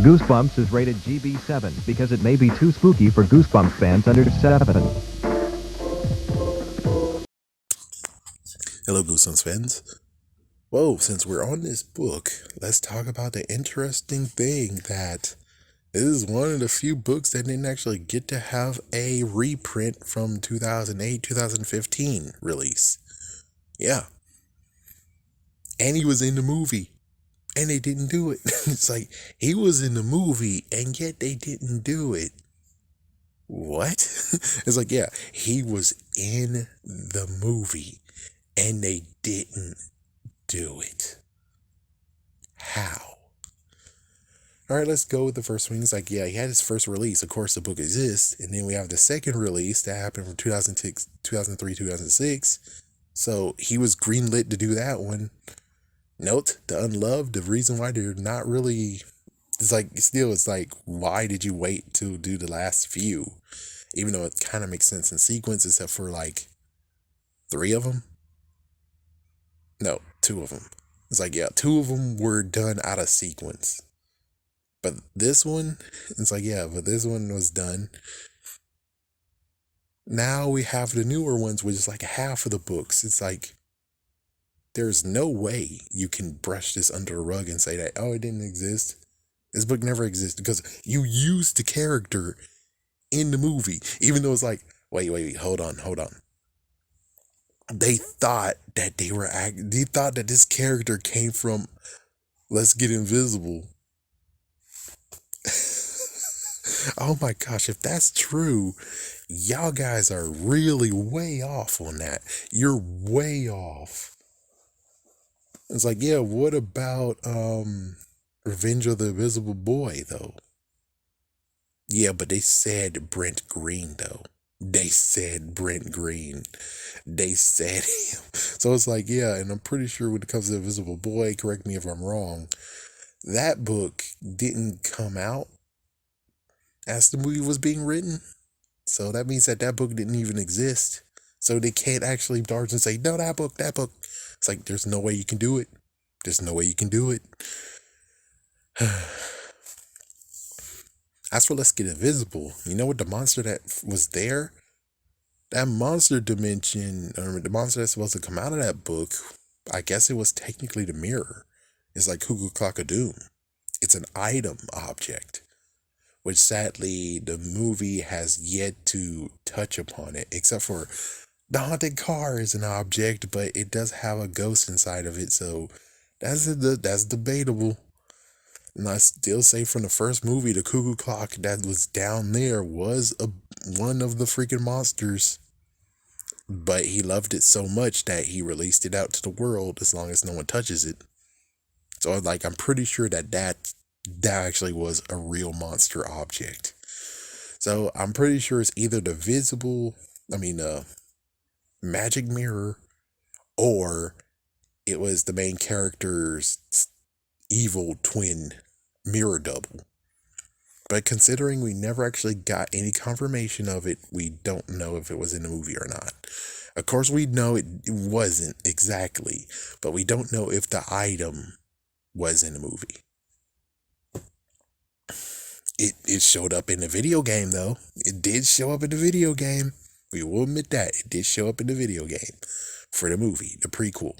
Goosebumps is rated GB7 because it may be too spooky for Goosebumps fans under 7. Hello, Goosebumps fans. Whoa, since we're on this book, let's talk about the interesting thing that this is one of the few books that didn't actually get to have a reprint from 2008-2015 release. Yeah. And he was in the movie, and they didn't do it. It's like, he was in the movie, and yet they didn't do it. What? It's like, yeah, he was in the movie, and they didn't do it. How? All right, let's go with the first one. It's like, yeah, he had his first release. Of course, the book exists. And then we have the second release that happened from 2006, 2003, 2006. So he was greenlit to do that one. Note, the Unloved, the reason why they're not really, it's like, why did you wait to do the last few? Even though it kind of makes sense in sequence, except for like 3 of them. No, 2 of them. It's like, yeah, 2 of them were done out of sequence. But this one, it's like, yeah, but this one was done. Now we have the newer ones, which is like half of the books. It's like, there's no way you can brush this under the rug and say that, oh, it didn't exist. This book never existed because you used the character in the movie, even though it's like, wait, hold on. They thought that they thought that this character came from Let's Get Invisible. Oh my gosh, if that's true, y'all guys are really way off on that. You're way off. It's like, yeah, what about Revenge of the Invisible Boy though? Yeah, but they said Brent Green though. They said Brent Green. They said him. So it's like, yeah, and I'm pretty sure when it comes to the Invisible Boy, correct me if I'm wrong, that book didn't come out as the movie was being written. So that means that book didn't even exist. So they can't actually dart and say, no, that book. It's like, there's no way you can do it. There's no way you can do it. As for Let's Get Invisible, you know what, the monster that was there? That monster dimension, or the monster that's supposed to come out of that book, I guess it was technically the mirror. It's like Cuckoo Clock of Doom. It's an item object, which sadly the movie has yet to touch upon it, except for the haunted car is an object, but it does have a ghost inside of it, so that's debatable. And I still say from the first movie, the cuckoo clock that was down there was one of the freaking monsters. But he loved it so much that he released it out to the world as long as no one touches it. So like, I'm pretty sure that actually was a real monster object. So I'm pretty sure it's either the magic mirror, or it was the main character's evil twin mirror double. But considering we never actually got any confirmation of it, we don't know if it was in the movie or not. Of course, we know it wasn't exactly, but we don't know if the item was in the movie. It showed up in the video game, though. It did show up in the video game. We will admit that. It did show up in the video game for the movie, the prequel.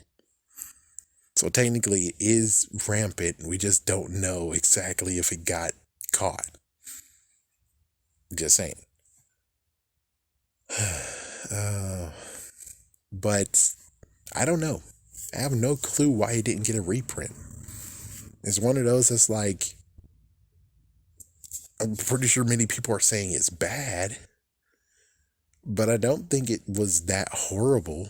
So technically it is rampant. We just don't know exactly if it got caught. Just saying. But I don't know. I have no clue why it didn't get a reprint. It's one of those that's like, I'm pretty sure many people are saying it's bad, but I don't think it was that horrible.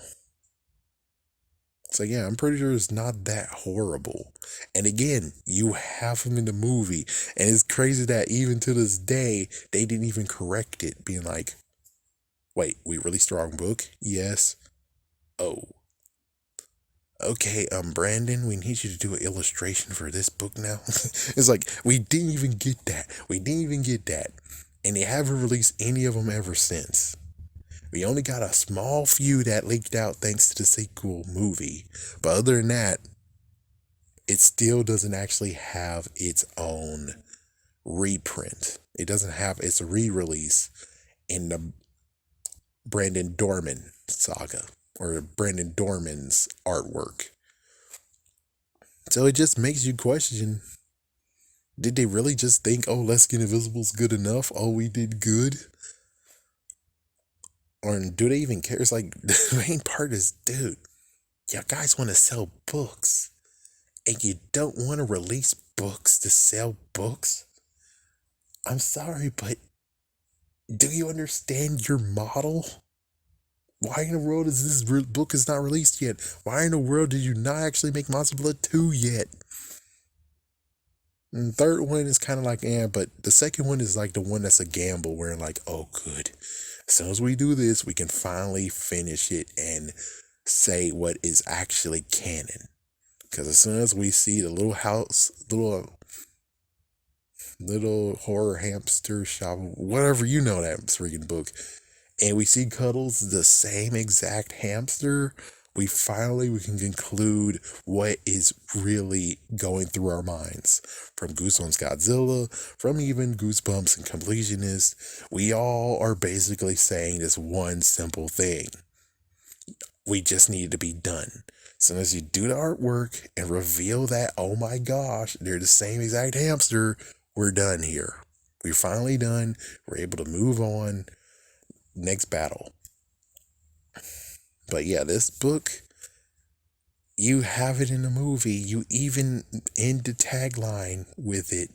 So yeah, I'm pretty sure it's not that horrible. And again, you have him in the movie, and it's crazy that even to this day, they didn't even correct it, being like, wait, we released the wrong book? Yes. Oh. Okay, Brandon, we need you to do an illustration for this book now. It's like, we didn't even get that. And they haven't released any of them ever since. We only got a small few that leaked out thanks to the sequel movie. But other than that, it still doesn't actually have its own reprint. It doesn't have, it's a re-release in the Brandon Dorman saga, or Brandon Dorman's artwork. So it just makes you question, did they really just think, oh, Let's Get Invisible's good enough? Oh, we did good? Or do they even care? It's like, the main part is, dude, you guys want to sell books, and you don't want to release books to sell books? I'm sorry, but do you understand your model? Why in the world is this book is not released yet? Why in the world did you not actually make Monster Blood 2 yet? And the third one is kind of like, but the second one is like the one that's a gamble where like, oh, good. As soon as we do this, we can finally finish it and say what is actually canon. Because as soon as we see the little horror hamster shop, whatever, you know, that freaking book, and we see Cuddles, the same exact hamster, we can conclude what is really going through our minds. From Goosebumps Godzilla, from even Goosebumps and Completionist, we all are basically saying this one simple thing. We just need to be done. As soon as you do the artwork and reveal that, oh my gosh, they're the same exact hamster, we're done here. We're finally done. We're able to move on. Next battle. But yeah, this book, you have it in the movie. You even end the tagline with it.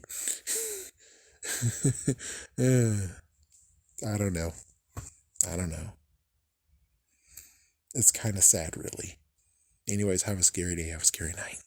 I don't know. It's kind of sad, really. Anyways, have a scary day. Have a scary night.